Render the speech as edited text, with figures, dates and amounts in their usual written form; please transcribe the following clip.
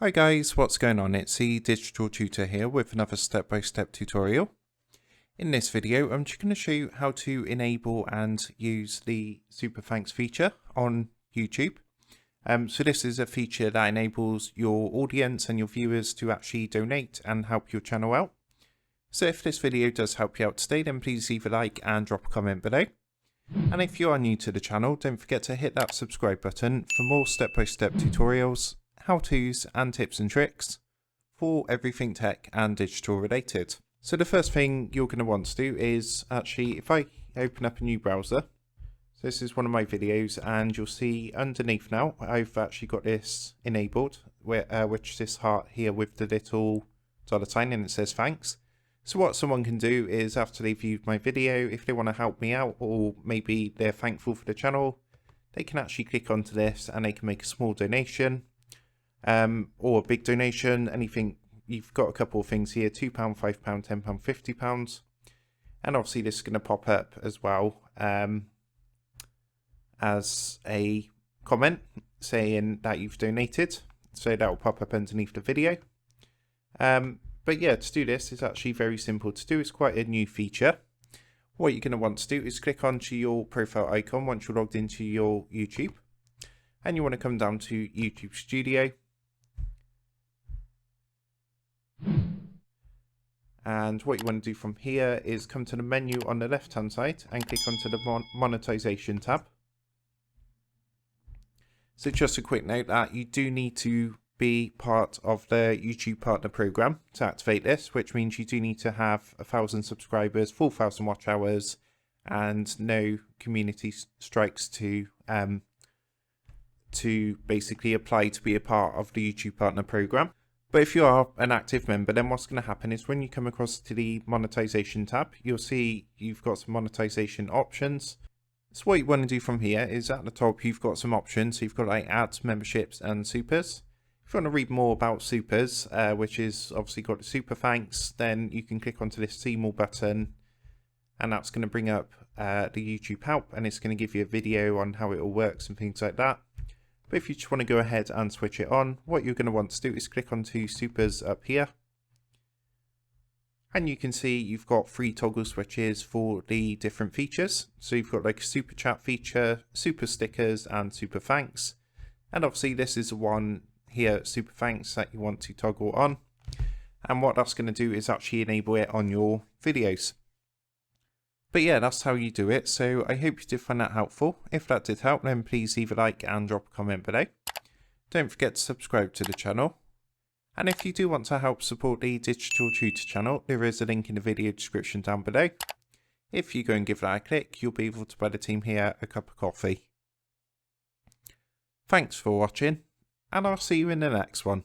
Hi guys, what's going on? It's the Digital Tutor here with another step-by-step tutorial. In this video, I'm just going to show you how to enable and use the Super Thanks feature on YouTube. So this is a feature that enables your audience and your viewers to actually donate and help your channel out. So if this video does help you out today, then please leave a like and drop a comment below. And if you are new to the channel, don't forget to hit that subscribe button for more step-by-step tutorials, how-tos and tips and tricks for everything tech and digital related. So the first thing you're going to want to do is actually, if I open up a new browser, so this is one of my videos, and you'll see underneath now I've actually got this enabled, which is this heart here with the little dollar sign, and it says thanks. So what someone can do is, after they've viewed my video, if they want to help me out, or maybe they're thankful for the channel, they can actually click onto this and they can make a small donation. Or a big donation, anything. You've got a couple of things here: £2, £5, £10, £50, and obviously this is going to pop up as well as a comment saying that you've donated, so that will pop up underneath the video. But yeah, to do this is actually very simple to do. It's quite a new feature. What you're going to want to do is click onto your profile icon once you're logged into your YouTube, and you want to come down to YouTube Studio. And what you want to do from here is come to the menu on the left hand side and click onto the monetization tab. So just a quick note that you do need to be part of the YouTube Partner Program to activate this, which means you do need to have 1,000 subscribers, 4,000 watch hours, and no community strikes to basically apply to be a part of the YouTube Partner Program. But if you are an active member, then what's going to happen is when you come across to the monetization tab, you'll see you've got some monetization options. So what you want to do from here is at the top, you've got some options. So you've got like ads, memberships and supers. If you want to read more about supers, which is obviously got the super thanks, then you can click onto this see more button, and that's going to bring up the YouTube help, and it's going to give you a video on how it all works and things like that. But if you just want to go ahead and switch it on, what you're going to want to do is click onto supers up here. And you can see you've got 3 toggle switches for the different features. So you've got like a super chat feature, super stickers and super thanks. And obviously this is the one here, super thanks, that you want to toggle on. And what that's going to do is actually enable it on your videos. But yeah, that's how you do it. So I hope you did find that helpful. If that did help, then please leave a like and drop a comment below. Don't forget to subscribe to the channel. And if you do want to help support the Digital Tutor channel, there is a link in the video description down below. If you go and give that a click, you'll be able to buy the team here a cup of coffee. Thanks for watching, and I'll see you in the next one.